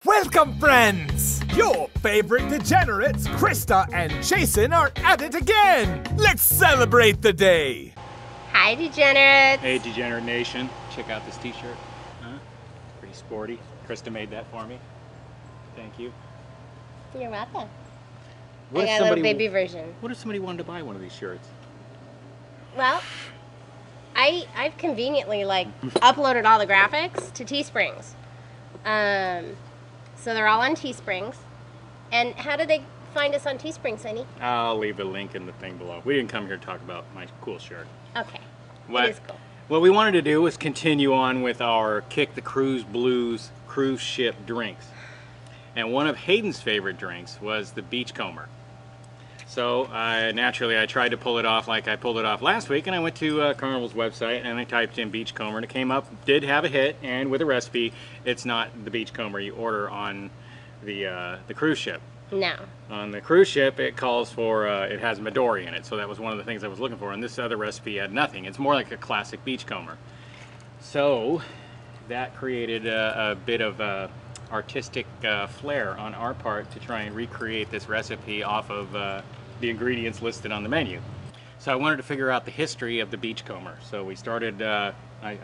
Welcome, friends! Your favorite degenerates, Krista and Jason, are at it again! Let's celebrate the day! Hi, Degenerates! Hey, Degenerate Nation. Check out this t-shirt. Huh? Pretty sporty. Krista made that for me. Thank you. You're welcome. What I got a little baby version. What if somebody wanted to buy one of these shirts? Well, I've conveniently, uploaded all the graphics to Teesprings. So they're all on Teesprings. And how do they find us on Teesprings, honey? I'll leave the link in the thing below. We didn't come here to talk about my cool shirt. Okay. It is cool. What we wanted to do was continue on with our Kick the Cruise Blues cruise ship drinks. And one of Hayden's favorite drinks was the Beachcomber. So naturally I tried to pull it off like I pulled it off last week, and I went to Carnival's website and I typed in Beachcomber and it came up, did have a hit, and with a recipe. It's not the Beachcomber you order on the cruise ship. No. On the cruise ship it calls for, it has Midori in it, so that was one of the things I was looking for, and this other recipe had nothing. It's more like a classic Beachcomber. So that created a bit of artistic flair on our part to try and recreate this recipe off of the ingredients listed on the menu. So I wanted to figure out the history of the Beachcomber. So we started, I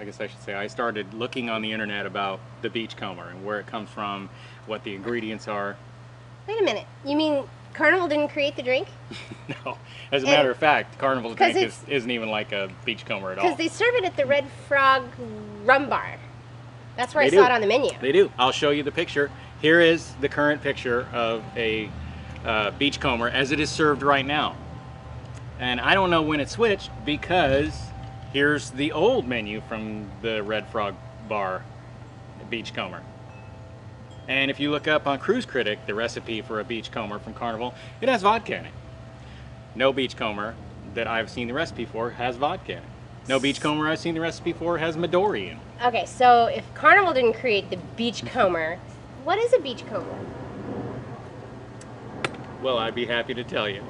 guess I should say, I started looking on the internet about the Beachcomber and where it comes from, what the ingredients are. Wait a minute, you mean Carnival didn't create the drink? No, as a matter of fact, Carnival's drink isn't even like a Beachcomber at all. Because they serve it at the RedFrog Rum Bar. That's where I saw it on the menu. They do. I'll show you the picture. Here is the current picture of a Beachcomber as it is served right now. And I don't know when it switched, because here's the old menu from the RedFrog Bar Beachcomber. And if you look up on Cruise Critic, the recipe for a Beachcomber from Carnival, it has vodka in it. No Beachcomber that I've seen the recipe for has vodka in it. No Beachcomber I've seen the recipe for has Midori in it. Okay, so if Carnival didn't create the Beachcomber, what is a Beachcomber? Well, I'd be happy to tell you.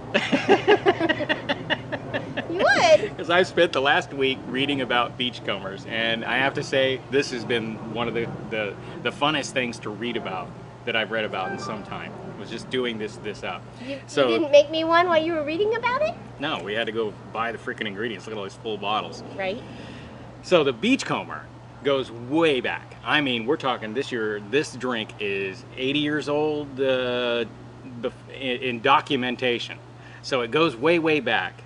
You would? Because I've spent the last week reading about beachcombers, and I have to say this has been one of the funnest things to read about that I've read about in some time. Was just doing this up. You didn't make me one while you were reading about it? No, we had to go buy the freaking ingredients. Look at all these full bottles. Right. So the Beachcomber goes way back. I mean, we're talking this drink is 80 years old in documentation. So it goes way back.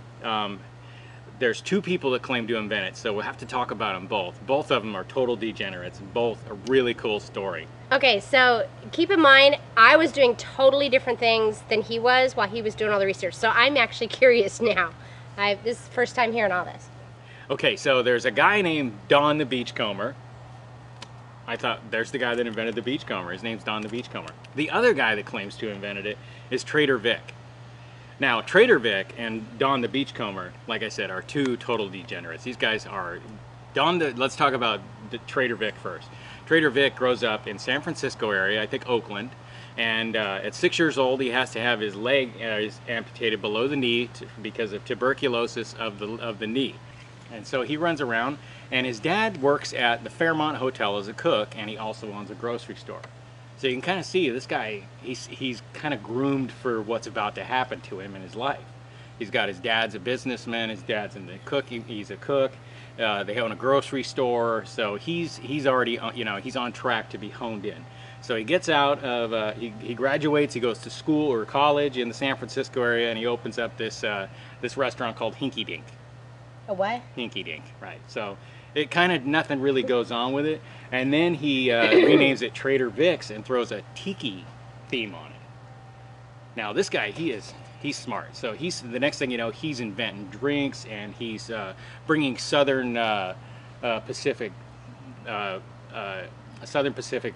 There's two people that claim to invent it, so we'll have to talk about them both. Both of them are total degenerates, both a really cool story. Okay, so keep in mind, I was doing totally different things than he was while he was doing all the research. So I'm actually curious now. This is the first time hearing all this. Okay, so there's a guy named Don the Beachcomber. I thought, there's the guy that invented the Beachcomber. His name's Don the Beachcomber. The other guy that claims to have invented it is Trader Vic. Now, Trader Vic and Don the Beachcomber, like I said, are two total degenerates. These guys are... let's talk about the Trader Vic first. Trader Vic grows up in San Francisco area, I think Oakland, and at 6 years old he has to have his leg amputated below the knee because of tuberculosis of the knee. And so he runs around, and his dad works at the Fairmont Hotel as a cook, and he also owns a grocery store. So you can kind of see this guy, he's kind of groomed for what's about to happen to him in his life. He's got his dad's a businessman, his dad's in the cooking, he's a cook, they own a grocery store, so he's already, he's on track to be honed in. So he gets out of, he graduates, he goes to school or college in the San Francisco area, and he opens up this restaurant called Hinky Dink. A what? Hinky Dink, right. So it kind of, nothing really goes on with it. And then he renames it Trader Vic's and throws a tiki theme on it. Now this guy, he's smart. So the next thing you know, he's inventing drinks, and he's bringing Southern Pacific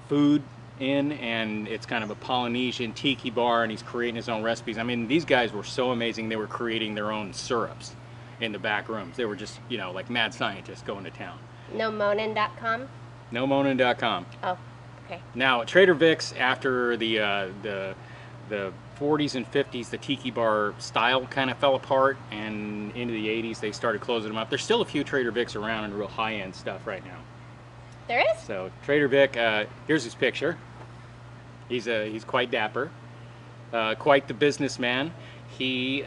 food in, and it's kind of a Polynesian tiki bar, and he's creating his own recipes. I mean, these guys were so amazing, they were creating their own syrups in the back rooms. They were just, like mad scientists going to town. NoMonin.com? NoMonin.com. Oh, okay. Now, Trader Vic's, after the 40s and 50s, the tiki bar style kind of fell apart, and into the 80s they started closing them up. There's still a few Trader Vic's around and real high-end stuff right now. There is? So Trader Vic, here's his picture. He's quite dapper, quite the businessman. He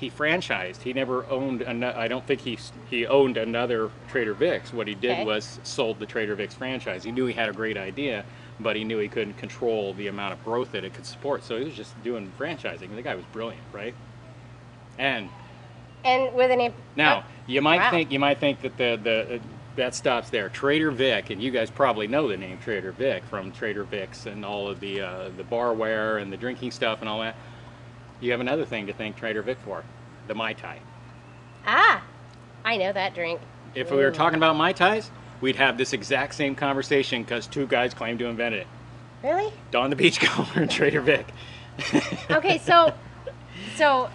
franchised. He never owned. I don't think he owned another Trader Vic's. What he did was sold the Trader Vic's franchise. He knew he had a great idea, but he knew he couldn't control the amount of growth that it could support. So he was just doing franchising. The guy was brilliant, right? And with an now you might think that that stops there. Trader Vic, and you guys probably know the name Trader Vic from Trader Vic's and all of the barware and the drinking stuff and all that. You have another thing to thank Trader Vic for, the Mai Tai. Ah, I know that drink. If we were talking about Mai Tais, we'd have this exact same conversation because two guys claim to invent it. Really? Don the Beachcomber and Trader Vic. Okay, so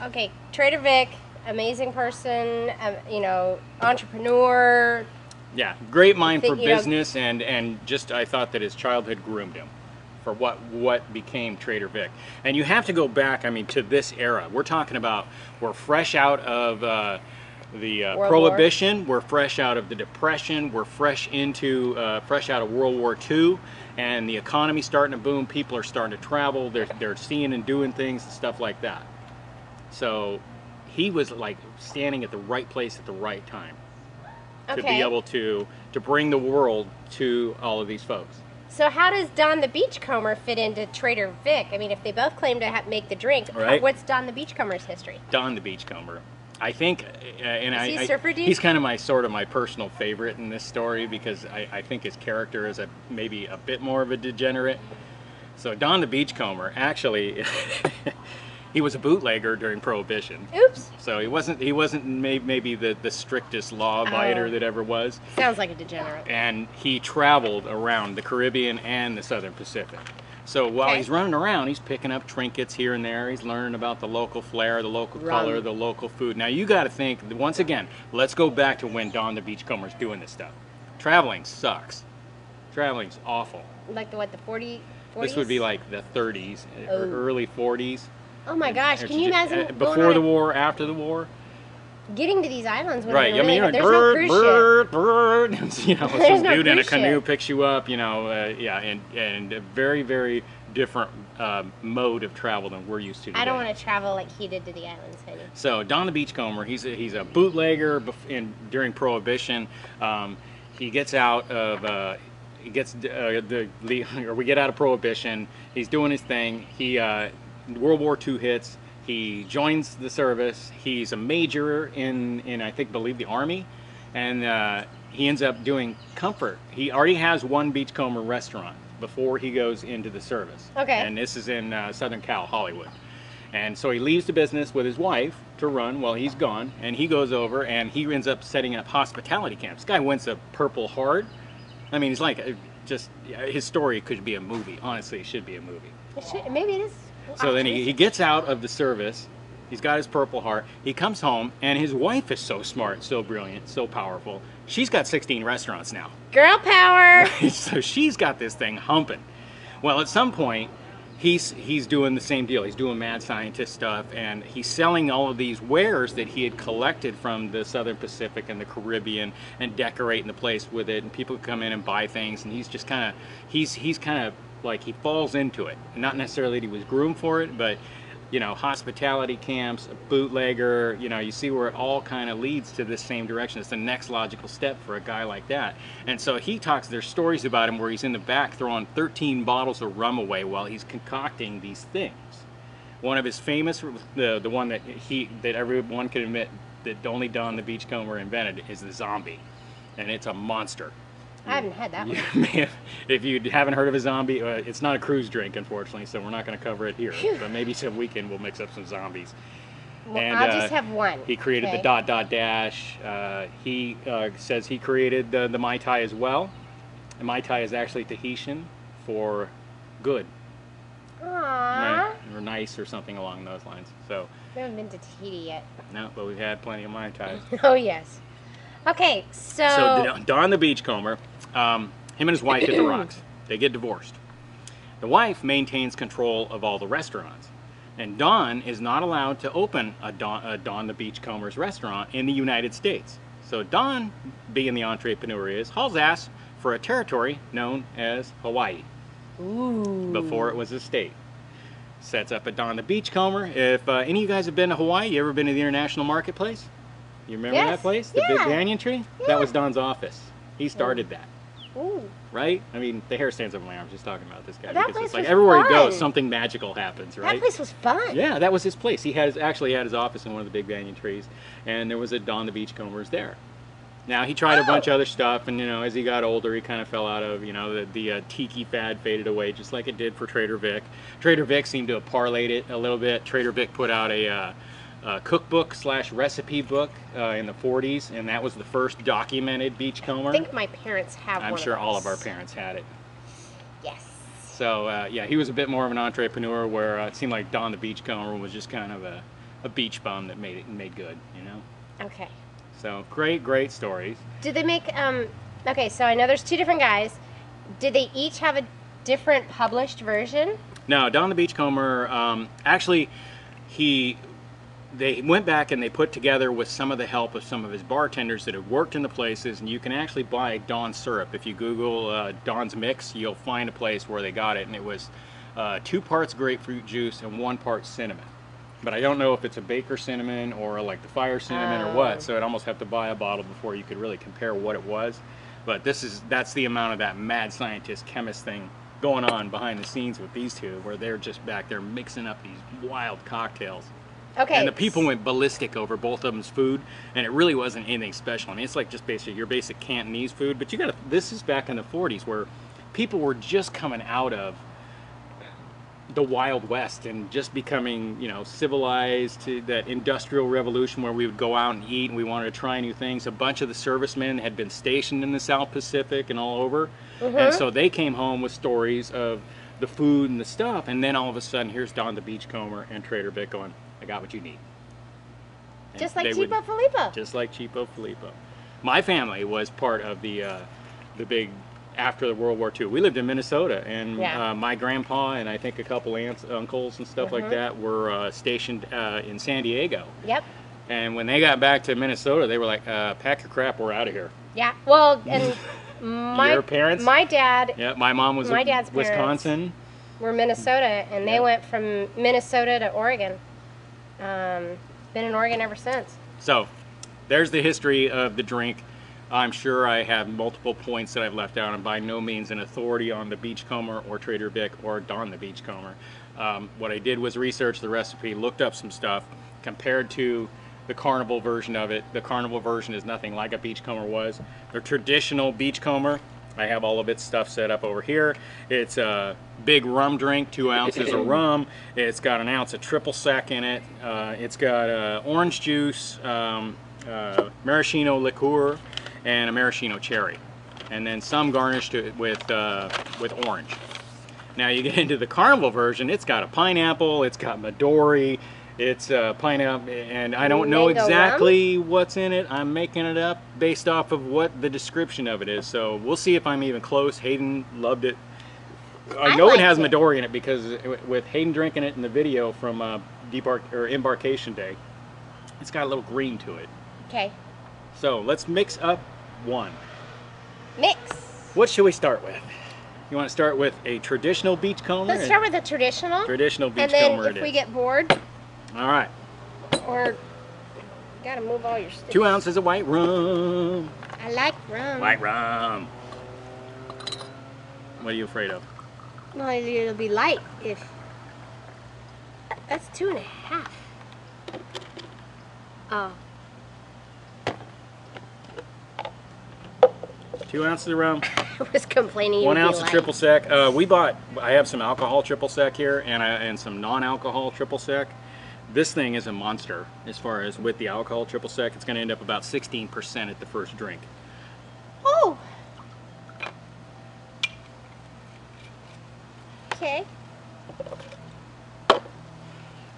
okay, Trader Vic, amazing person, you know, entrepreneur. Yeah, great mind for business, and just I thought that his childhood groomed him for what became Trader Vic. And you have to go back, I mean, to this era. We're talking about, we're fresh out of the Prohibition, we're fresh out of the Depression, we're fresh out of World War II, and the economy's starting to boom. People are starting to travel. They're seeing and doing things and stuff like that. So he was like standing at the right place at the right time to be able to bring the world to all of these folks. So how does Don the Beachcomber fit into Trader Vic? I mean, if they both claim to make the drink, what's Don the Beachcomber's history? Don the Beachcomber, I think, and is he a surfer dude? He's kind of my personal favorite in this story because I think his character is maybe a bit more of a degenerate. So Don the Beachcomber, actually, he was a bootlegger during Prohibition. Oops. So he wasn't maybe the strictest law abider that ever was. Sounds like a degenerate. And he traveled around the Caribbean and the Southern Pacific. So while he's running around, he's picking up trinkets here and there. He's learning about the local flair, the local color, the local food. Now you got to think, once again, let's go back to when Don the Beachcomber's doing this stuff. Traveling sucks. Traveling's awful. Like the 40s? This would be like the 30s, or early 40s. Oh my gosh, can you imagine before the war, after the war? Getting to these islands would right, be really, I mean, there's no cruise ship. You know, There's some no dude in a cruise canoe ship. picks you up, you know, and a very, very different mode of travel than we're used to today. I don't want to travel like he did to the islands, honey. So Don the Beachcomber, he's a bootlegger during Prohibition. He gets out of we get out of Prohibition. He's doing his thing. World War II hits. He joins the service. He's a major in I believe the Army, and he ends up doing comfort. He already has one Beachcomber restaurant before he goes into the service. Okay. And this is in Southern Cal, Hollywood. And so he leaves the business with his wife to run while he's gone, and he goes over and he ends up setting up hospitality camps. This guy wins a Purple Heart. I mean, he's like his story could be a movie. Honestly, it should be a movie. Maybe it is. So then he gets out of the service. He's got his Purple Heart. He comes home, and his wife is so smart, so brilliant, so powerful. She's got 16 restaurants now. Girl power! So she's got this thing humping. Well, at some point, he's doing the same deal. He's doing mad scientist stuff, and he's selling all of these wares that he had collected from the Southern Pacific and the Caribbean, and decorating the place with it. And people come in and buy things, and he's just kind of like he falls into it. Not necessarily that he was groomed for it, but you know, hospitality camps, a bootlegger, you know, you see where it all kind of leads to this same direction. It's the next logical step for a guy like that. And so there's stories about him where he's in the back throwing 13 bottles of rum away while he's concocting these things. One of his famous, the one that everyone can admit that only Don the Beachcomber invented, is the zombie. And it's a monster. I haven't had that one. If you haven't heard of a zombie, it's not a cruise drink, unfortunately, so we're not going to cover it here. But maybe some weekend we'll mix up some zombies. Well, and, I'll just have one. He created the ... dash. He says he created the Mai Tai as well. The Mai Tai is actually Tahitian for good. Aww. Or nice or something along those lines. So We haven't been to Tahiti yet. No, but we've had plenty of Mai Tais. Oh, yes. Okay, so Don the Beachcomber, him and his wife hit the rocks. They get divorced. The wife maintains control of all the restaurants. And Don is not allowed to open a Don the Beachcomber's restaurant in the United States. So Don, being the entrepreneur he is, hauls ass for a territory known as Hawaii. Ooh. Before it was a state. Sets up at Don the Beachcomber. If any of you guys have been to Hawaii, you ever been to the International Marketplace? You remember that place? The big banyan tree? Yeah. That was Don's office. He started that. Ooh. Right? I mean, the hair stands up on my arm just talking about this guy. That because place it's like was everywhere he fun. goes, something magical happens, right? That place was fun. Yeah, that was his place. He actually had his office in one of the big banyan trees, and there was a Don the Beachcombers there. Now, he tried a bunch of other stuff, and, you know, as he got older, he kind of fell out of, you know, the tiki fad faded away, just like it did for Trader Vic. Trader Vic seemed to have parlayed it a little bit. Trader Vic put out a cookbook / recipe book in the 40s, and that was the first documented beachcomber. I think my parents have one I'm sure of all those. of our parents had it. Yes. So, yeah, he was a bit more of an entrepreneur, where it seemed like Don the Beachcomber was just kind of a beach bum that made good, you know? Okay. So, great stories. Did they make, okay, so I know there's two different guys. Did they each have a different published version? No, Don the Beachcomber, actually, they went back and they put together with some of the help of some of his bartenders that had worked in the places, and you can actually buy Don syrup. If you Google Don's Mix, you'll find a place where they got it, and it was 2 parts grapefruit juice and 1 part cinnamon. But I don't know if it's a baker cinnamon or like the fire cinnamon or what, so I'd almost have to buy a bottle before you could really compare what it was. But that's the amount of that mad scientist chemist thing going on behind the scenes with these two, where they're just back there mixing up these wild cocktails. Okay. And the people went ballistic over both of them's food, and it really wasn't anything special. I mean, it's like just basically your basic Cantonese food, but this is back in the 40s, where people were just coming out of the Wild West and just becoming, you know, civilized, to that industrial revolution where we would go out and eat and we wanted to try new things. A bunch of the servicemen had been stationed in the South Pacific and all over, and so they came home with stories of the food and the stuff, and then all of a sudden here's Don the Beachcomber and Trader Vic going, I got what you need. And just like they would- Cheapo Filippo. Just like Cheapo Filippo. My family was part of the big, after the World War II. We lived in Minnesota, and my grandpa and I think a couple aunts, uncles and stuff like that were stationed in San Diego. Yep. And when they got back to Minnesota, they were like, pack your crap, we're out of here. Yeah. Well, and Your parents? my dad, Yeah, my mom was My in dad's Wisconsin. were Minnesota, and they went from Minnesota to Oregon. Been in Oregon ever since. So, there's the history of the drink. I'm sure I have multiple points that I've left out. I'm by no means an authority on the Beachcomber or Trader Vic or Don the Beachcomber. What I did was research the recipe, looked up some stuff, compared to the Carnival version of it. The Carnival version is nothing like a Beachcomber was. The traditional Beachcomber, I have all of its stuff set up over here. It's a big rum drink, 2 ounces of rum. It's got 1 ounce of triple sec in it. It's got orange juice, maraschino liqueur, and a maraschino cherry, and then some garnished with orange. Now you get into the Carnival version, it's got a pineapple, it's got Midori, it's pineapple, and I don't know Mango exactly what's in it. I'm making it up based off of what the description of it is, so we'll see if I'm even close. Hayden loved it. I know it has Midori in it because with Hayden drinking it in the video from Embarkation Day, it's got a little green to it. Okay. So let's mix up one. Mix. What should we start with? You want to start with a traditional beachcomber? Let's start with the traditional. Traditional And beachcomber then if we get bored, All right. or gotta move all your stuff. 2 ounces of white rum. I like rum. White rum. What are you afraid of? Well, it'll be light if. That's 2.5. Oh. 2 ounces of rum. I was complaining. 1 ounce of triple sec. I have some alcohol triple sec here and some non-alcohol triple sec. This thing is a monster as far as with the alcohol triple sec. It's going to end up about 16% at the first drink. Oh. Okay.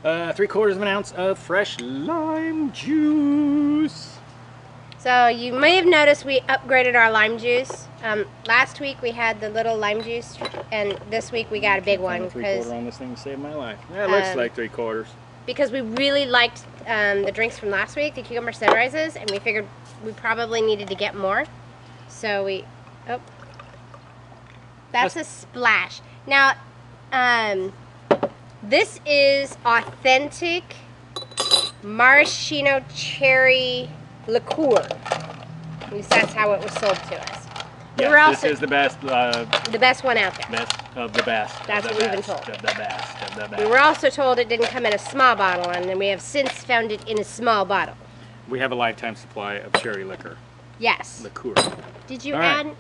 3/4 of an ounce of fresh lime juice. So you may have noticed we upgraded our lime juice. Last week we had the little lime juice, and this week we got a big one 3/4 on this thing to save my life. Yeah, it looks like 3/4. because we really liked the drinks from last week, the cucumber sunrises, and we figured we probably needed to get more. So we, that's a splash. Now, this is authentic maraschino cherry liqueur. At least that's how it was sold to us. Yes, this is the best one out there. Best of the best. That's what we've been told. Of the best of the best. We were also told it didn't come in a small bottle, and then we have since found it in a small bottle. We have a lifetime supply of cherry liquor. Yes. Liqueur. Did you add?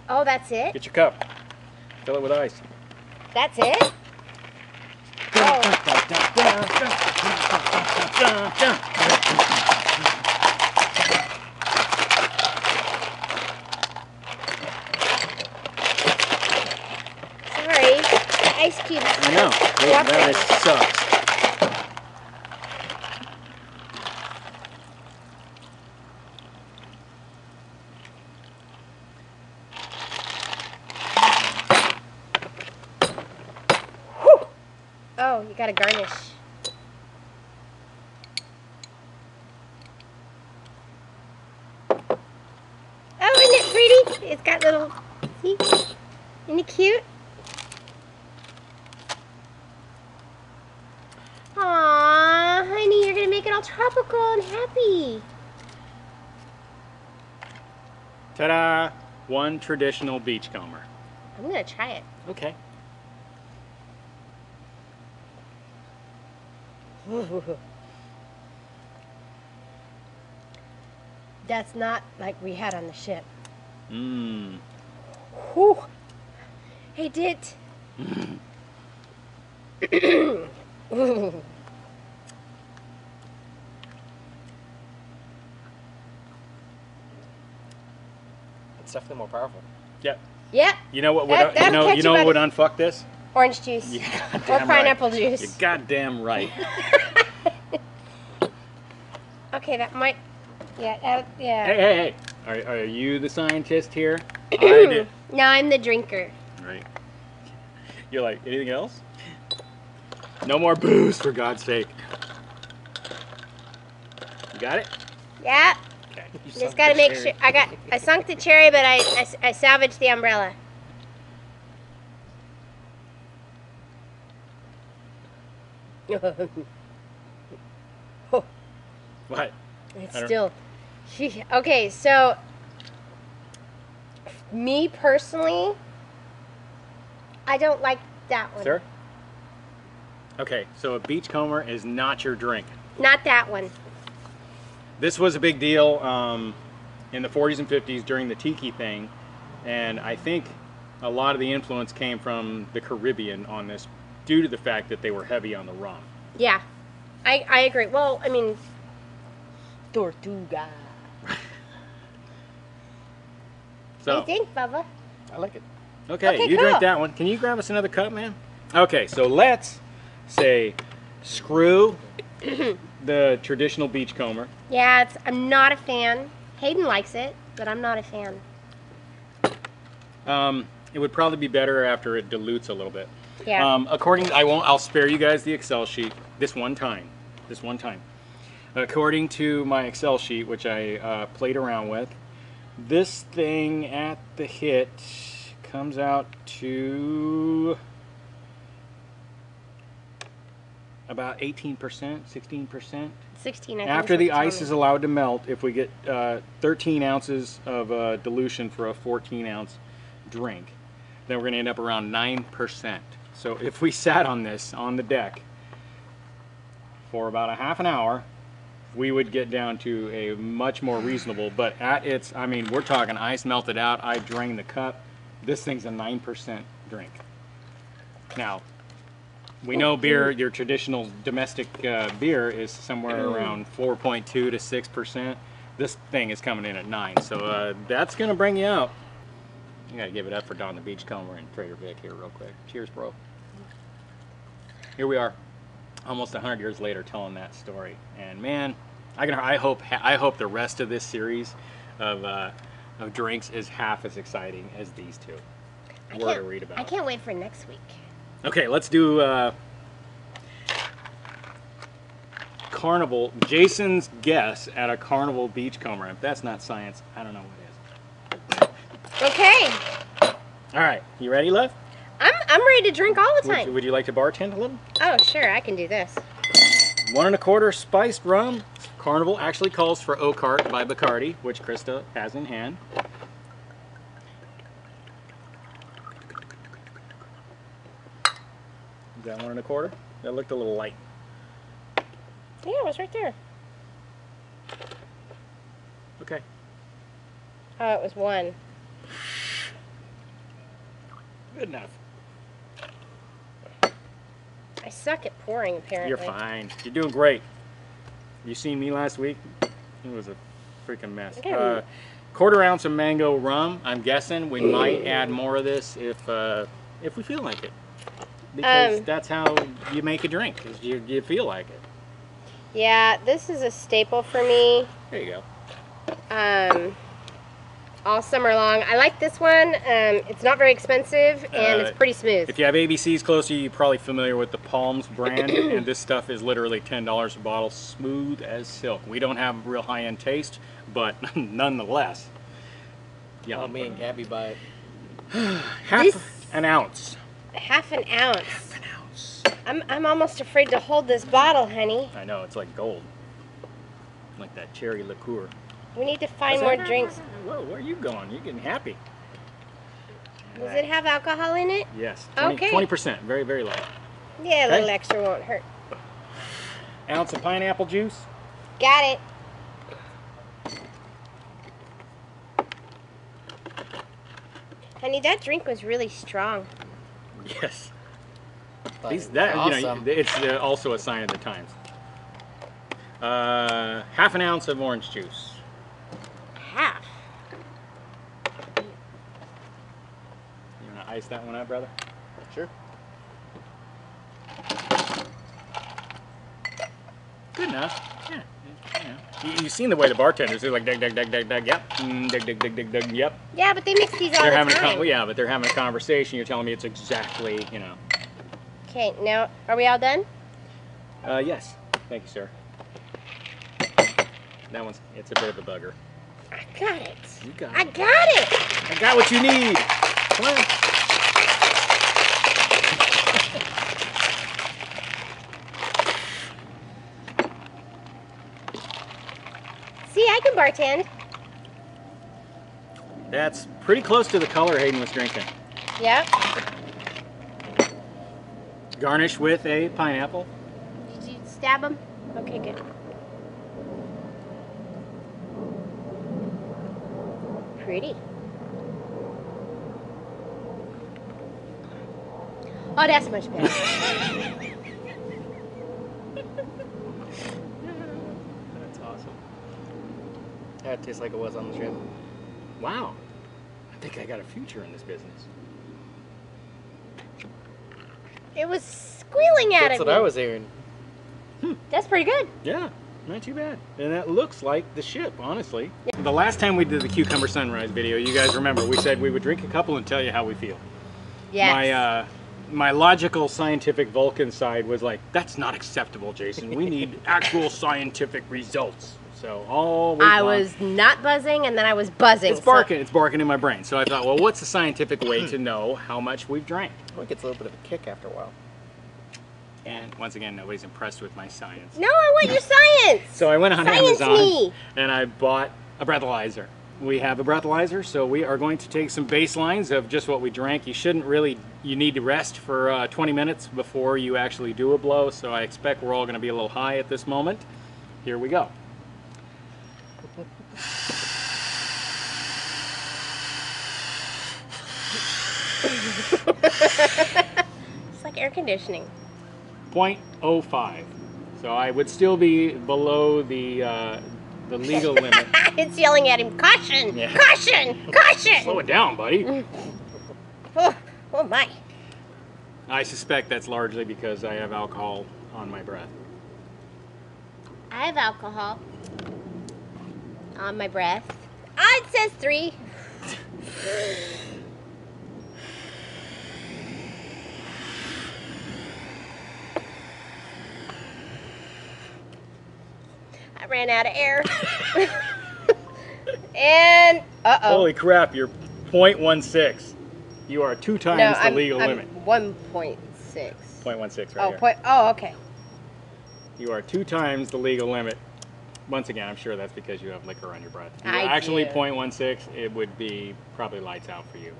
Oh, that's it? Get your cup. Fill it with ice. That's it? Oh. Sorry, the ice cubes. I know. That ice sucks. Oh, you gotta garnish. Oh, isn't it pretty? It's got little, see? Isn't it cute? Aww, honey, you're gonna make it all tropical and happy. Ta-da! One traditional beachcomber. I'm gonna try it. Okay. That's not like we had on the ship. Mmm. Whew. Hey, Dit. Ooh. It's definitely more powerful. Yep. Yep. You know what would That'll you know what would unfuck this? Orange juice. You Or goddamn pineapple right. juice. You're goddamn right. Okay, that might. Yeah. Yeah. Hey. Are you the scientist here? I did. No, I'm the drinker. Right. You're like, anything else? No more booze, for God's sake. You got it? Yeah. Okay. Just gotta make sure. I sunk the cherry, but I salvaged the umbrella. What? It's still. Okay, so me personally, I don't like that one. Sir? Okay, so a beachcomber is not your drink. Not that one. This was a big deal in the 40s and 50s during the tiki thing, and I think a lot of the influence came from the Caribbean on this due to the fact that they were heavy on the rum. Yeah, I agree. Well, I mean, Tortuga. So, What do you think, Bubba? I like it. okay, you cool. drink that one. Can you grab us another cup, man? Okay, so let's say screw the traditional beachcomber. Yeah, I'm not a fan. Hayden likes it, but I'm not a fan. It would probably be better after it dilutes a little bit. Yeah. I'll spare you guys the Excel sheet this one time. According to my Excel sheet, which I played around with, this thing at the hit comes out to about 18%, 16%. 16, I think. After the ice is allowed to melt, if we get 13 ounces of dilution for a 14-ounce drink, then we're going to end up around 9%. So if we sat on this on the deck for about a half an hour, we would get down to a much more reasonable, but at its, I mean, we're talking ice melted out, I drained the cup. This thing's a 9% drink. Now, we know beer, your traditional domestic beer is somewhere around 4.2 to 6%. This thing is coming in at 9, so that's gonna bring you out. You gotta give it up for Don the Beachcomber and Trader Vic here real quick. Cheers, bro. Here we are, almost 100 years later, telling that story. And man, I hope the rest of this series of drinks is half as exciting as these two. Were to read about. I can't wait for next week. Okay, let's do Carnival. Jason's guess at a Carnival Beachcomber. If that's not science, I don't know what is. Okay. All right, you ready, love? I'm ready to drink all the time. Would you like to bartend a little? Oh, sure, I can do this. 1 1/4 spiced rum. Carnival actually calls for Oak Heart by Bacardi, which Krista has in hand. Is that 1 1/4? That looked a little light. Yeah, it was right there. Okay. Oh, it was 1. Good enough. I suck at pouring, apparently. You're fine. You're doing great. You seen me last week? It was a freaking mess. Okay. 1/4 ounce of mango rum. I'm guessing we might add more of this if we feel like it. Because that's how you make a drink, is you feel like it. Yeah, this is a staple for me. There you go. All summer long. I like this one. It's not very expensive and it's pretty smooth. If you have ABCs close to you, you're probably familiar with the Palms brand, and this stuff is literally $10 a bottle, smooth as silk. We don't have real high-end taste, but nonetheless. Yeah, Oh, me and Gabby buy it. half an ounce. Half an ounce. Half an ounce. I'm almost afraid to hold this bottle, honey. I know, it's like gold. Like that cherry liqueur. We need to find more drinks. Whoa, where are you going? You're getting happy. Does it have alcohol in it? Yes. Okay. 20%. Very, very light. Yeah, a little extra won't hurt. Ounce of pineapple juice. Got it. Honey, that drink was really strong. Yes. But These, that, awesome. you know, it's also a sign of the times. Half an ounce of orange juice. Half. You want to ice that one up, brother? Sure. Good enough. Yeah. You've seen the way the bartenders do, like, dug, yep. Dug, yep. Yeah, but they mix these all They're the having time. yeah, but they're having a conversation. You're telling me it's exactly, you know. Okay, now, are we all done? Yes. Thank you, sir. That one's, it's a bit of a bugger. I got it. You got I it. got it. I got what you need. Come on. See, I can bartend. That's pretty close to the color Hayden was drinking. Yep. Garnish with a pineapple. Did you stab them? Okay, good. Pretty. Oh, that's much better. That's awesome. Yeah, it tastes like it was on the trip. Wow. I think I got a future in this business. It was squealing at That's me. what I was hearing. That's pretty good. Yeah, not too bad. And that looks like the ship, honestly. Yeah. The last time we did the Cucumber Sunrise video, you guys remember, we said we would drink a couple and tell you how we feel. Yes. My logical scientific Vulcan side was like, that's not acceptable, Jason. We need actual scientific results. So I was not buzzing, and then I was buzzing. It's barking. It's barking in my brain. So I thought, well, what's the scientific way to know how much we've drank? Well, it gets a little bit of a kick after a while. And once again, nobody's impressed with my science. No, I want your science. So I went on Science Amazon me. and I bought a breathalyzer. We have a breathalyzer, so we are going to take some baselines of just what we drank. You need to rest for 20 minutes before you actually do a blow, so I expect we're all going to be a little high at this moment. Here we go. It's like air conditioning. 0.05. So I would still be below the legal limit. It's yelling at him, caution, Yeah. caution, caution. Slow it down, buddy. Oh my. I suspect that's largely because I have alcohol on my breath. I have alcohol on my breath. Ah, it says 3. I ran out of air. And, uh-oh. Holy crap, you're 0.16. You are 2 times No, the legal I'm limit. 1.6. 0.16 right Oh, here. oh, okay. You are 2 times the legal limit. Once again, I'm sure that's because you have liquor on your breath. If you were I actually do. 0.16, it would be probably lights out for you.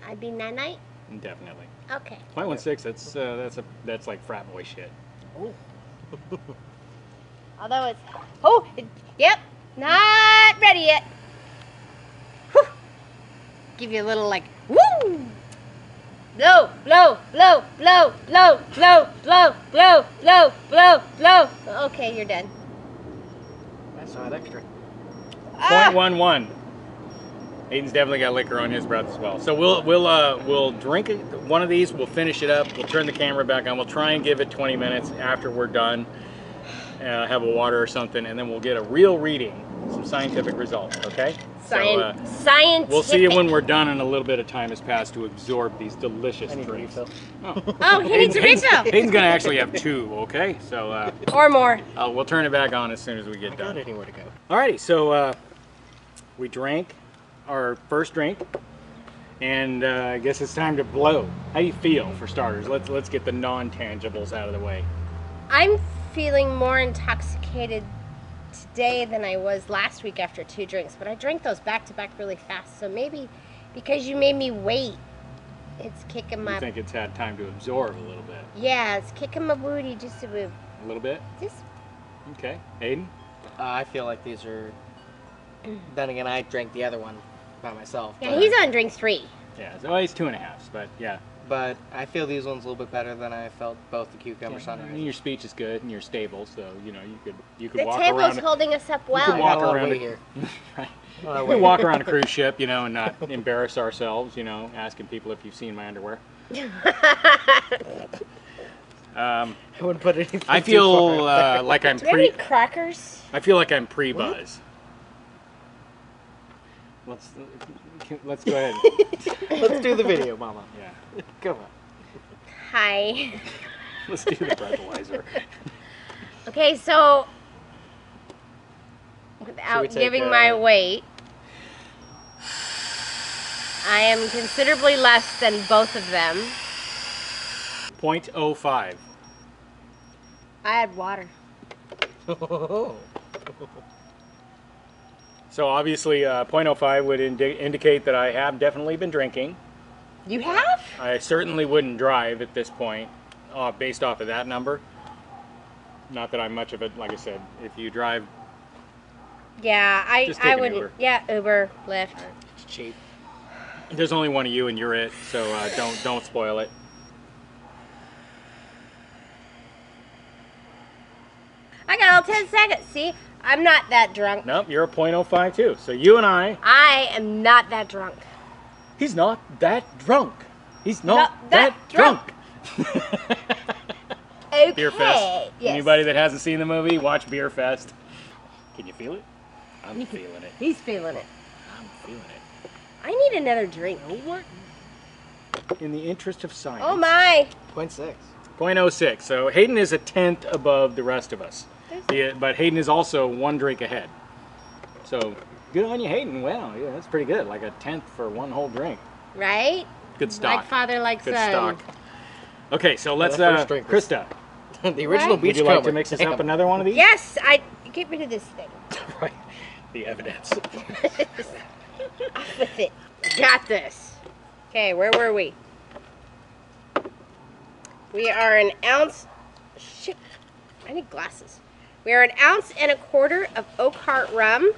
I'd be night-night? Definitely. Okay. 0.16, that's like frat boy shit. Ooh. Although it's... Oh! Yep! Not ready yet. Whew. Give you a little like... Woo! Blow, blow, blow, blow, blow, blow, blow, blow, blow, blow, blow. Okay, you're done. I saw it extra. 0.11. Aiden's definitely got liquor on his breath as well. So we'll drink one of these. We'll finish it up. We'll turn the camera back on. We'll try and give it 20 minutes after we're done. Have a water or something, and then we'll get a real reading, some scientific results. Okay? Scientific. We'll see you when we're done, and a little bit of time has passed to absorb these delicious drinks. Oh, he needs a refill. Aiden's gonna actually have 2. Okay? So or more. we'll turn it back on as soon as we get done. Not anywhere to go. Alrighty, so we drank our first drink, and I guess it's time to blow. How do you feel, for starters? Let's get the non-tangibles out of the way. I'm feeling more intoxicated today than I was last week after 2 drinks, but I drank those back to back really fast, so maybe because you made me wait, it's kicking my... I think it's had time to absorb a little bit. Yeah, it's kicking my booty just a bit. A little bit? Just... Okay. Aiden? I feel like these are... Then again, I drank the other one by myself. Yeah, but- he's on drink 3. Yeah, so he's 2.5, but yeah. But I feel these ones a little bit better than I felt both the cucumber sunrise. And your speech is good, and you're stable, so you know you could The walk table's around. holding us up You well. can walk got a lot of around weight here. Right. We walk around a cruise ship, you know, and not embarrass ourselves, you know, asking people if you've seen my underwear. I wouldn't put anything. I too feel far. like I'm Do we have any crackers? I feel like I'm pre-buzz. Let's go ahead. Let's do the video, Mama. Yeah. Come on. Hi. Let's do the breathalyzer. Okay, so Should we without take, giving my weight, I am considerably less than both of them. 0.05. I had water. So obviously 0.05 would indicate that I have definitely been drinking. You have? I certainly wouldn't drive at this point based off of that number. Not that I'm much of it, like I said, if you drive, Yeah, Just take I an wouldn't. Uber. Yeah, Uber, Lyft. It's cheap. there's only one of you and you're it, so don't spoil it. I got all 10 seconds. See, I'm not that drunk. Nope, you're a 0.05 too. So you and I am not that drunk. he's not that drunk. He's not Not that that drunk. Okay. Beer Fest. Yes. Anybody that hasn't seen the movie, watch Beer Fest. Can you feel it? I'm feeling it. He's feeling it. I'm feeling it. I need another drink. What? In the interest of science. Oh my. 0.6. 0.06. So Hayden is a 1/10 above the rest of us. Yeah, but Hayden is also 1 drink ahead. So good on you, Hayden. Wow, yeah, that's pretty good. Like a 1/10 for 1 whole drink. Right? Good stock. Like father, like Good son. stock. Okay, so let's the first drink was- Krista, The original What? would you like to Beachcomber. mix us Damn. up another one of these? Yes, get rid of this thing. Right. The evidence. Off with it. Got this. Okay, where were we? We are an ounce. Shit, I need glasses. We are 1.25 ounces of Oak Heart rum.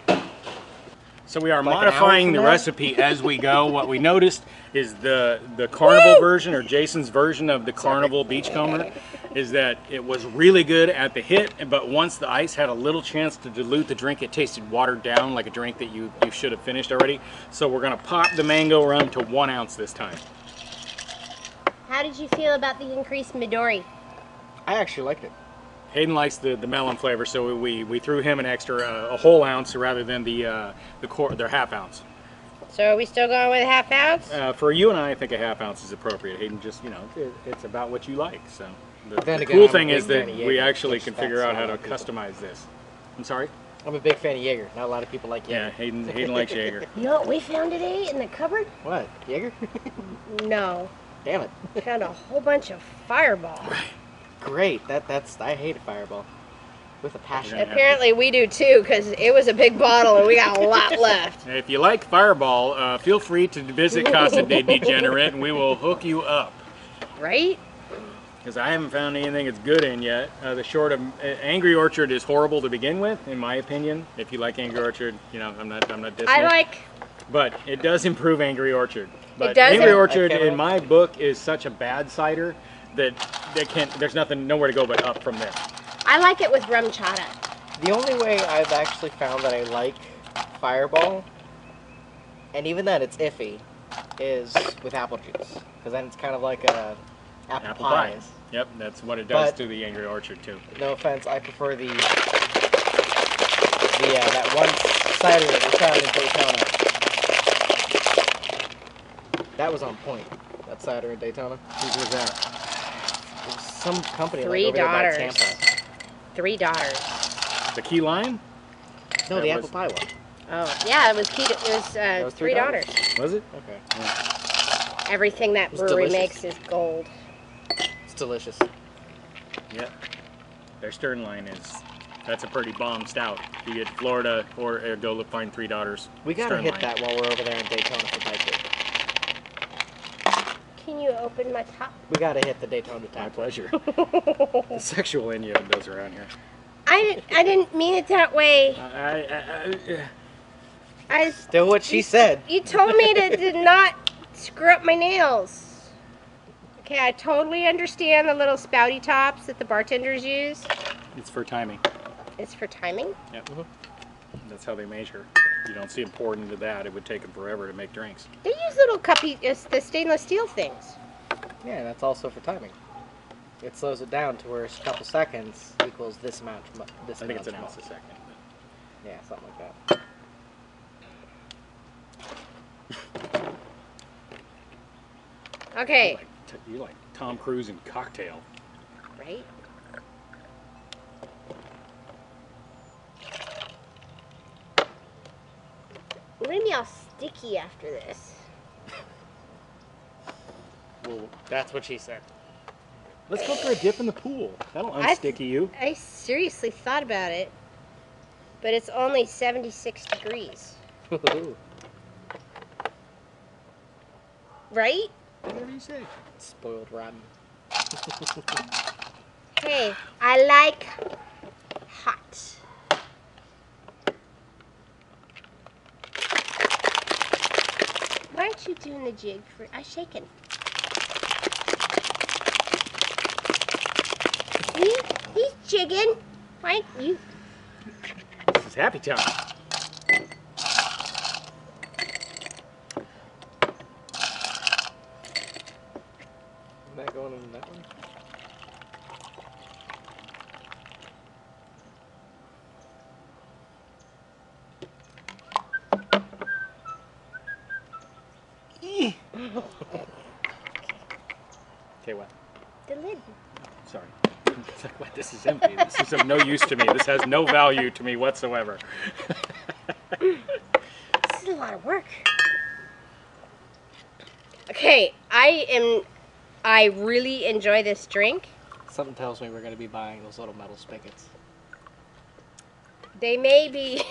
So we are Like an modifying hour the from now? recipe as we go. What we noticed is the Carnival version, or Jason's version of the Carnival Beachcomber, is that it was really good at the hit, but once the ice had a little chance to dilute the drink, it tasted watered down, like a drink that you should have finished already. So we're gonna pop the mango rum to 1 ounce this time. How did you feel about the increased Midori? I actually liked it. Hayden likes the melon flavor, so we threw him an extra a whole ounce rather than the 1/2 ounce. So are we still going with 1/2 ounce? For you and I think a 1/2 ounce is appropriate. Hayden, just it's about what you like. So the Then again, cool I'm a thing big is that fan of we Jaeger, actually which can that's figure out all how to I do. customize this. I'm sorry. I'm a big fan of Jaeger. Not a lot of people like Yeah, Jaeger. Hayden likes Jaeger. You know what we found today in the cupboard? What? Jaeger? No. Damn it. We found a whole bunch of Fireball. Great. I hate a Fireball. With a passion. Yeah. Apparently we do too, because it was a big bottle and we got a lot left. If you like Fireball, feel free to visit Casa de Degenerate and we will hook you up. Right? Because I haven't found anything that's good in yet. The short of Angry Orchard is horrible to begin with, in my opinion. If you like Angry Orchard, you know, I'm not dissing I it. like... But it does improve Angry Orchard. But does Angry im- Orchard, Okay, in my book, is such a bad cider that there's nowhere to go but up from there. I like it with rum chata. The only way I've actually found that I like Fireball, and even then it's iffy, is with apple juice. Because then it's kind of like a apple pie. Yep, that's what it does But- to the Angry Orchard too. No offense, I prefer that one cider that we found in Daytona. That was on point. That cider in Daytona. Whose was that? It was some company Three like over there by Daughters. Tampa. 3 daughters. The key lime? No, That the was- apple pie one. Oh, yeah, it was key. It was, was 3 daughters. Was it? Okay. Everything that It's brewery delicious. makes is gold. It's delicious. Yep. Their Stern line that's a pretty bomb stout. You get Florida or go look find 3 Daughters. We gotta Stern hit line. that while we're over there in Daytona for Bike Week. Can you open my top? We gotta hit the Daytona My tap. pleasure. The sexual innuendos around here. I didn't mean it that way. Still what she said. You told me to not screw up my nails. Okay, I totally understand the little spouty tops that the bartenders use. It's for timing. It's for timing. Yep. That's how they measure. You don't see them poured into that. It would take them forever to make drinks. They use little cuppy, the stainless steel things. Yeah, that's also for timing. It slows it down to where a couple seconds equals this amount. This I think it's an amount. ounce a second. Yeah, something like that. Okay, You like Tom Cruise in Cocktail. right? We're gonna be all sticky after this. Well, that's what she said. Let's go for a dip in the pool. That'll unsticky you. I seriously thought about it, but it's only 76 degrees, right? Whatever you say. Spoiled rotten. Hey, I like hot. Why aren't you doing the jig for? I'm shaking. He's jigging. Why you? This is happy time. Isn't that going in that one? Okay, what? The lid. Sorry. It's like, what? This is empty. This is of no use to me. This has no value to me whatsoever. This is a lot of work. Okay, I really enjoy this drink. Something tells me we're going to be buying those little metal spigots. They may be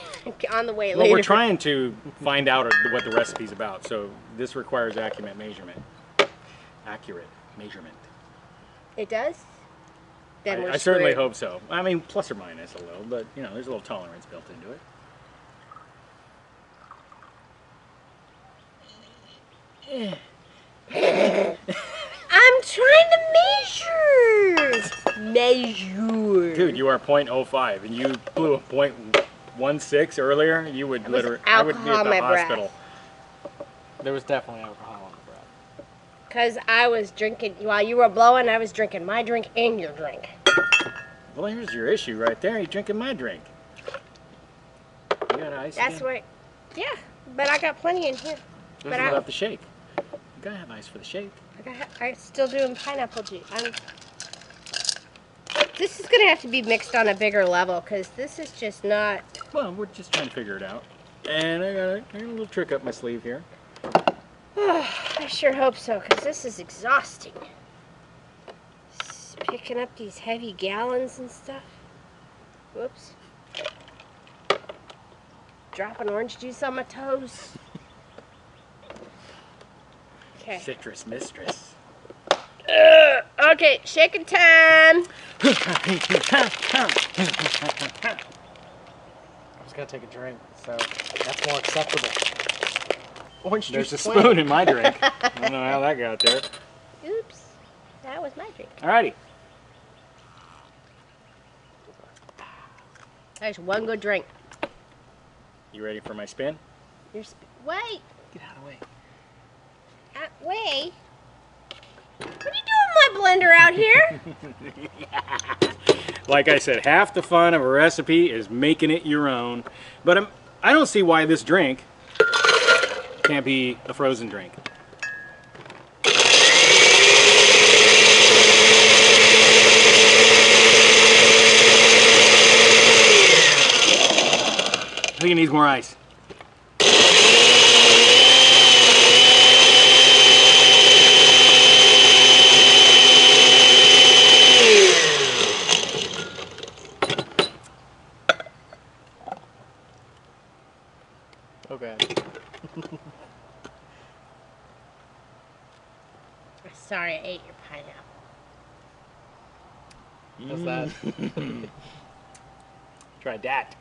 on the way Well, later. we're trying to find out what the recipe's about, so this requires accurate measurement. Accurate measurement. It does? Then we're I certainly screwed. hope so. I mean, plus or minus a little, but you know, there's a little tolerance built into it. I'm trying to measure. Dude, you are 0.05, and you blew a 0.16 earlier. You would was literally, I would be alcohol at in the my breath. hospital. There was definitely alcohol on the breath. Because I was drinking, while you were blowing, I was drinking my drink and your drink. Well, here's your issue right there. You're drinking my drink. You got ice That's again? what, yeah, but I got plenty in here. What But about the shake? You gotta have ice for the shake. I still doing pineapple juice. This is going to have to be mixed on a bigger level because this is just not... Well, we're just trying to figure it out. And I got a little trick up my sleeve here. I sure hope so because this is exhausting. Just picking up these heavy gallons and stuff. Whoops. Dropping orange juice on my toes. Okay. Citrus mistress. Okay, shaking time. I was gonna take a drink, so that's more acceptable. Orange There's juice. a spoon in my drink. I don't know how that got there. Oops. That was my drink. Alrighty. There's one good drink. You ready for my spin? Wait. Get out of the way. Wait. What are you doing with my blender out here? Like I said, half the fun of a recipe is making it your own. But I don't see why this drink can't be a frozen drink. I think it needs more ice. Okay. Sorry, I ate your pineapple. What's that? Try that.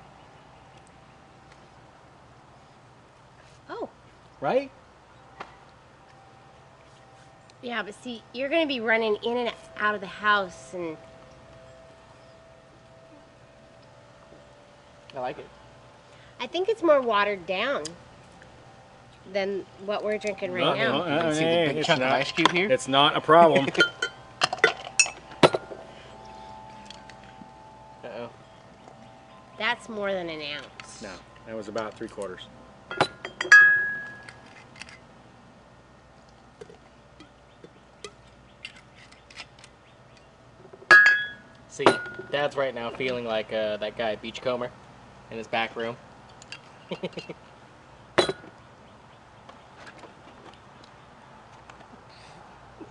Oh. Right? Yeah, but see, you're going to be running in and out of the house, and I like it. I think it's more watered down than what we're drinking right now. You can see the big chunk of ice cube here? It's not a problem. Uh-oh. That's more than an ounce. No, that was about 3/4. See, Dad's right now feeling like that guy Beachcomber in his back room.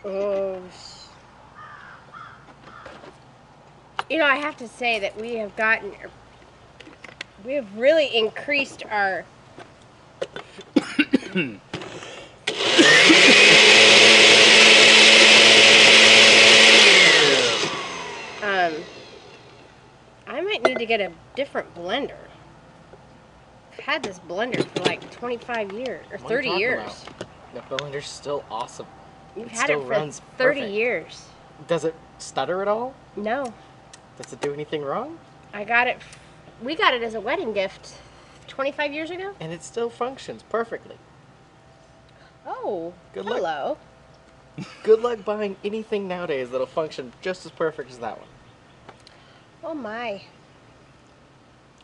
Oh. You know, I have to say that we have really increased our I might need to get a different blender. I've had this blender for like 25 years or What are 30 you talking years. about? That blender's still awesome. You've It had still it for runs 30 perfect. years. Does it stutter at all? No, Does it do anything wrong? I got it. We got it as a wedding gift 25 years ago. And it still functions perfectly. Oh, Good luck. hello. Good luck buying anything nowadays that'll function just as perfect as that one. Oh my.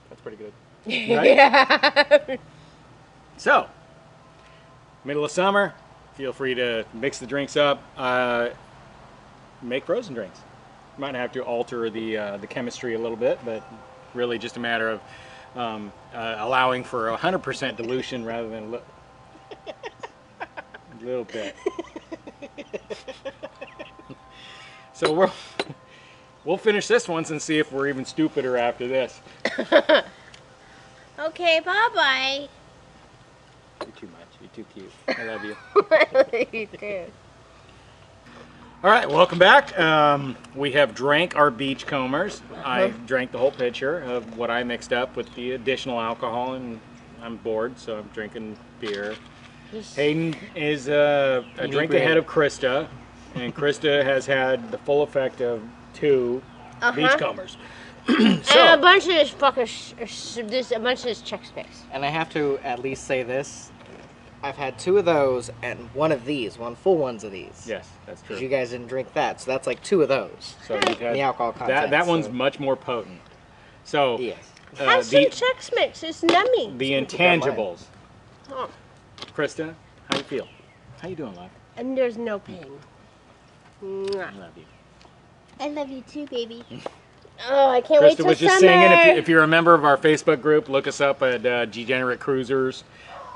That's pretty good. Right? Yeah. So, middle of summer, feel free to mix the drinks up. Make frozen drinks. You might have to alter the chemistry a little bit, but really just a matter of allowing for 100% dilution rather than a little bit. So we'll finish this once and see if we're even stupider after this. Okay, bye-bye. You're too much. You're too cute. I love you. You too. All right, welcome back. We have drank our Beachcombers. I drank the whole pitcher of what I mixed up with the additional alcohol, and I'm bored, so I'm drinking beer. Hayden is a drink ahead of Krista, and Krista has had the full effect of 2 Beachcombers. And a bunch of this fucking a bunch of this Chex Mix. And I have to at least say this. I've had 2 of those and 1 of these, 1 full ones of these. Yes, that's true. Because you guys didn't drink that, so that's like 2 of those. So you've had The alcohol content. that one's so- much more potent. So Yes. Have some Chex Mix. It's nummy. the intangibles. Oh, Krista, how you feel? How you doing, love? and there's no pain. Mwah. I love you. I love you too, baby. Oh, I can't wait Krista till was just summer. singing. If you're a member of our Facebook group, look us up at Degenerate Cruisers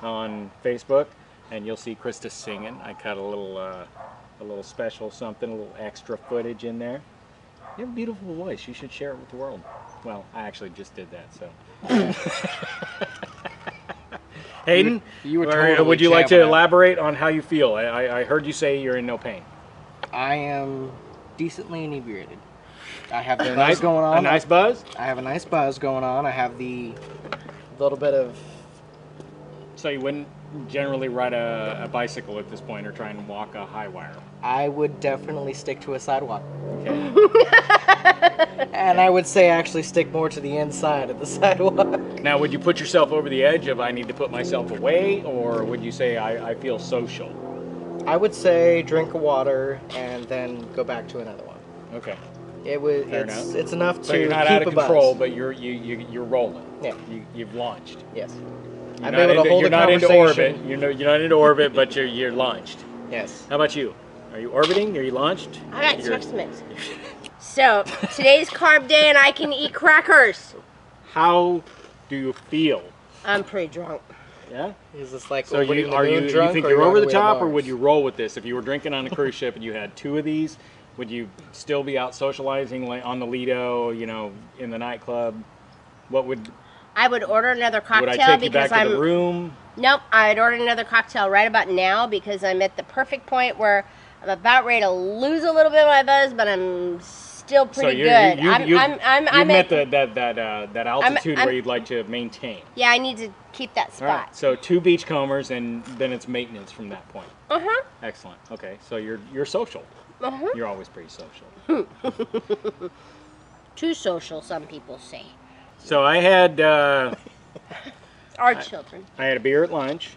on Facebook, and you'll see Krista singing. I cut a little special something, a little extra footage in there. You have a beautiful voice. You should share it with the world. Well, I actually just did that, so. Hayden, You were totally would you like to jabbing it. elaborate on how you feel? I heard you say you're in no pain. I am decently inebriated. I have the buzz going on. A nice buzz? I have a nice buzz going on. I have the little bit of... So you wouldn't generally ride a bicycle at this point or try and walk a high wire? I would definitely stick to a sidewalk. Okay. And I would say actually stick more to the inside of the sidewalk. Now, would you put yourself over the edge of I need to put myself away, or would you say I feel social? I would say drink a water and then go back to another one. Okay. It's enough to So you're not keep out of a buzz. control, but you're rolling. Yeah. You've launched. Yes. You're I'm not able to hold you're a not into conversation. orbit. You're not into orbit, but you're launched. Yes. How about you? Are you orbiting? Are you launched? I got You're- Twix Mix. So, today's carb day and I can eat crackers. How do you feel? I'm pretty drunk. Yeah. Is this like So you orbiting the are moon you drunk, think or you're on over the way to top, or Mars? would you roll with this? If you were drinking on a cruise ship and you had 2 of these, would you still be out socializing like on the Lido, in the nightclub? What would I would order another would cocktail I take you because back to I'm the room? Nope, I'd order another cocktail right about now because I'm at the perfect point where I'm about ready to lose a little bit of my buzz, but I'm still pretty good. I'm at that altitude I'm- where you'd like to maintain. Yeah, I need to keep that All spot. right. So 2 beachcombers, and then it's maintenance from that point. Uh-huh. Excellent. Okay. So you're social. Uh-huh. You're always pretty social. Too social, some people say. So I had Our children. I had a beer at lunch.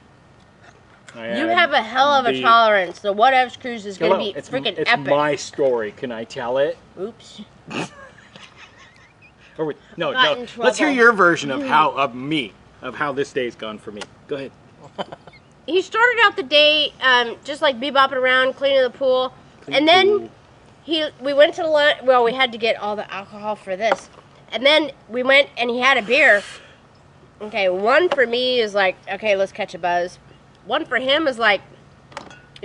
You have a hell of a tolerance. The Whatevs cruise is going to be freaking it's epic. my story. Can I tell it? Oops. No. Got in Let's hear trouble. your version of how this day's gone for me. Go ahead. He started out the day just like bebopping around, cleaning the pool, and then we went to the lunch. Well, we had to get all the alcohol for this, and then we went and he had a beer. Okay, one for me is like, okay, let's catch a buzz. One for him is like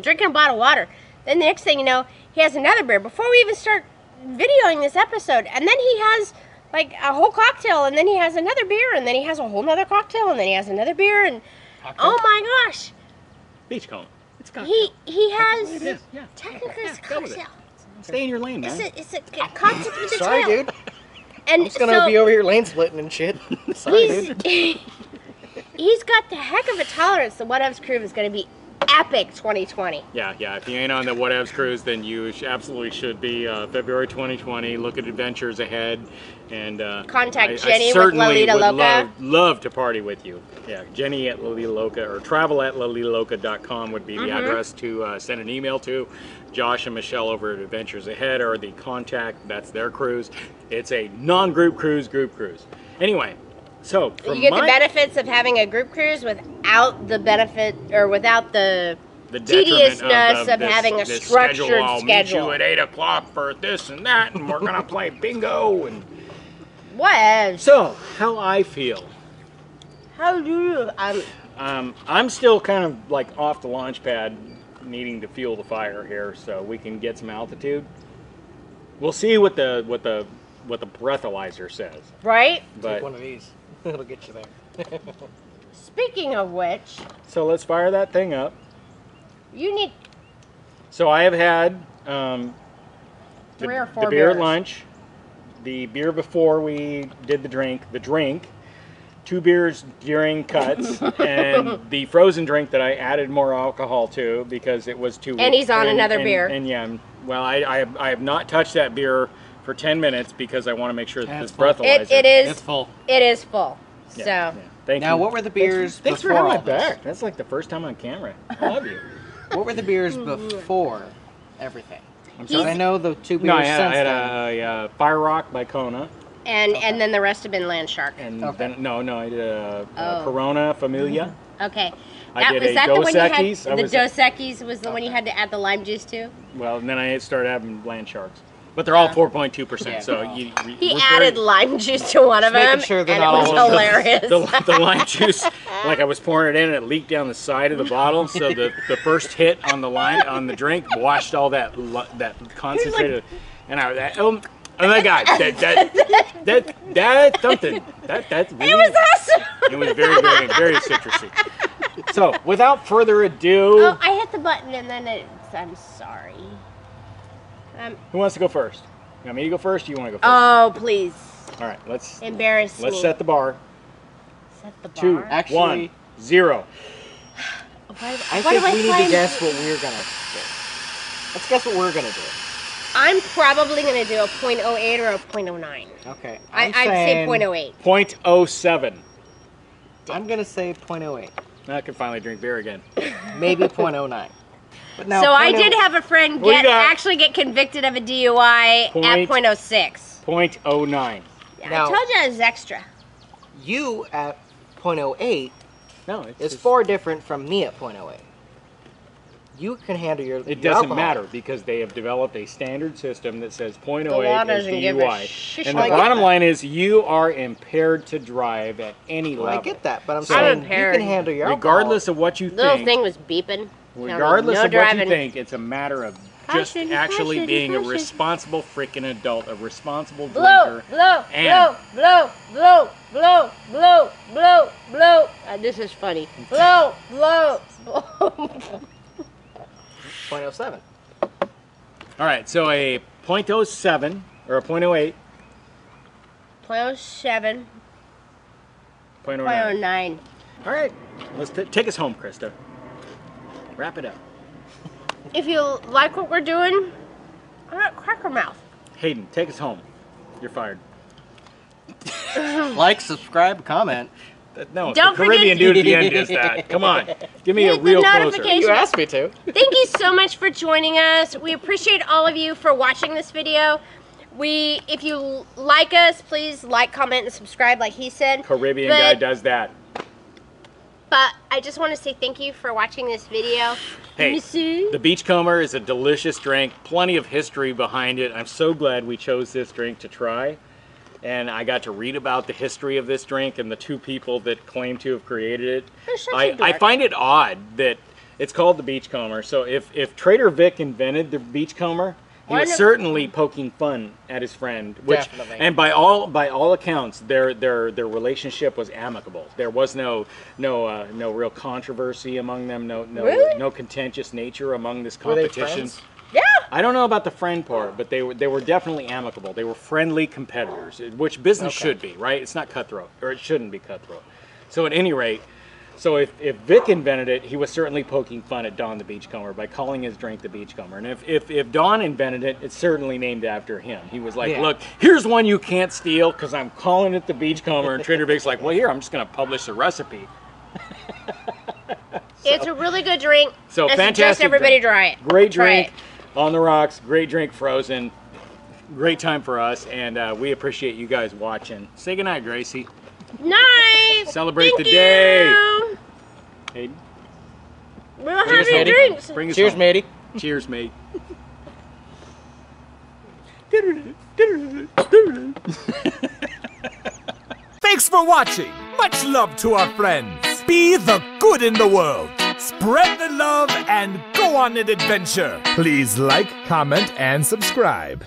drinking a bottle of water. Then the next thing you know, he has another beer before we even start videoing this episode, and then he has like a whole cocktail, and then he has another beer, and then he has a whole nother cocktail, and then he has another beer, and oh my gosh. Beachcomber. It's cocktail. He has It is, yeah. technically it's a Go with it. cocktail. Stay in your lane, man. It's a concept with a Sorry, tail. dude. And I'm just gonna so be over here lane splitting and shit. Sorry, dude. he's got the heck of a tolerance. The Whatevs crew is going to be epic 2020. Yeah. If you ain't on the Whatevs cruise, then you absolutely should be. February 2020. Look at adventures ahead, and Contact I Jenny with certainly Lolita would Loca. love to party with you. Yeah, Jenny at Lolita Loca or travel@lolitaloca.com would be the address to send an email to. Josh and Michelle over at Adventures Ahead are the contact. That's their cruise. It's a non-group cruise, group cruise. Anyway. So, You get the benefits of having a group cruise without the benefit or without the tediousness of having a structured I'll meet schedule. you at 8 o'clock for this and that, and we're gonna play bingo. And What? so, how I feel? How do you? I'm still kind of like off the launch pad, needing to fuel the fire here, so we can get some altitude. We'll see what the breathalyzer says. Right? But Take one of these. It'll get you there. Speaking of which, so let's fire that thing up. you need So I have had 3 or 4 the beer beers. at lunch, the beer before we did the drink, 2 beers during cuts, and the frozen drink that I added more alcohol to because it was too weak. And he's on another beer. And yeah, well, I have not touched that beer for 10 minutes because I want to make sure that this full. breathalyzer. It's full. It is full. Yeah, So yeah. Thank Now, you. what were the beers Thanks for before having all my this? back. That's like the first time on camera. I love you. What were the beers before everything? I'm Because sorry. I know the 2 beers No, I since had then. a Fire Rock by Kona. and then the rest have been Land Shark. And Okay. then, no, I did a Oh. Corona Familia. Okay. I did was a that the one you had? Dos Equis. The Dos Equis was the one you had to add the lime juice to? Well, and then I started having land sharks. But they're all 4.2%. Yeah, so well. He added lime juice to one of making them, sure and they're it not was all of them. hilarious. the lime juice, like I was pouring it in, and it leaked down the side of the bottle. So the first hit on the drink washed all that concentrated. And I was oh my God, that's something. That's really, It was awesome. It was very, very, very citrusy. So without further ado, Oh, I hit the button and then I'm sorry. who wants to go first? You want me to go first? Or you want to go first? Oh, please. All right, let's Embarrass me. set the bar. Set the bar. 2, Actually- 1, 0. I think we need to guess what we're gonna do. Let's guess what we're gonna do. I'm probably going to do a 0.08 or a 0.09. Okay. I'd say 0.08. 0.07. I'm gonna say 0.08. Now I can finally drink beer again. Maybe 0.09. But now So I 0.0 did have a friend What do you got? actually get convicted of a DUI at 0.06. 0.09. Yeah, Now- I told you I was extra. You at 0.08 No, it's is just- far different from me at 0.08. You can handle your It your doesn't alcohol. mael because they have developed a standard system that says The law 0.08 is doesn't give a DUI. shish And the like bottom that. line is you are impaired to drive at any Well, level. I get that, but I'm So- saying you impaired. can handle your Regardless of what you Little think, thing was beeping. regardless No of what driving. you think, it's a matter of just Caution, actually caution, being a caution. responsible freaking adult, a responsible Blow, drinker. blow, And- blow, blow, blow, blow, blow, blow. This is funny. Blow, blow, blow. 0.07. All right, so a 0.07 or a 0.08, 0.07, 0.09. 0.09. All right, let's take us home, Krista. Wrap it up. If you like what we're doing, I'm at Cracker Mouth. Hayden, take us home. You're fired. Like, subscribe, comment. No, Don't the Caribbean forget- dude at the end does that. Come on, give me a Hit the real closer. notification. You asked me to. Thank you so much for joining us. We appreciate all of you for watching this video. If you like us, please like, comment, and subscribe like he said. Caribbean But- guy does that. But I just want to say thank you for watching this video. Hey, Monsieur. the Beachcomber is a delicious drink, plenty of history behind it. I'm so glad we chose this drink to try. And I got to read about the history of this drink and the two people that claim to have created it. You're such a I dork. find it odd that it's called the Beachcomber. So if Trader Vic invented the Beachcomber, he Why was no- certainly poking fun at his friend. Which, Definitely. and by all accounts, their relationship was amicable. There was no real controversy among them. Really? No contentious nature among this Were they competition. friends? Yeah. I don't know about the friend part, but they were definitely amicable. They were friendly competitors, which business should be, right? It's not cutthroat, or it shouldn't be cutthroat. So at any rate, so if Vic invented it, he was certainly poking fun at Don the Beachcomber by calling his drink the Beachcomber. And if Don invented it, it's certainly named after him. He was like, Yeah. look, here's one you can't steal because I'm calling it the Beachcomber. And Trader Vic's like, well, here, I'm just going to publish the recipe. It's a really good drink. So I suggest fantastic everybody drink. try it. Great Try drink it. on the rocks. Great drink frozen. Great time for us, and we appreciate you guys watching. Say goodnight, Gracie. Nice. Celebrate Thank the day. you. Hayden, We'll have Cheers, your matey. drinks. bring us Cheers, home. matey. Cheers, mate. Thanks for watching. Much love to our friends. Be the good in the world. Spread the love and go on an adventure. Please like, comment, and subscribe.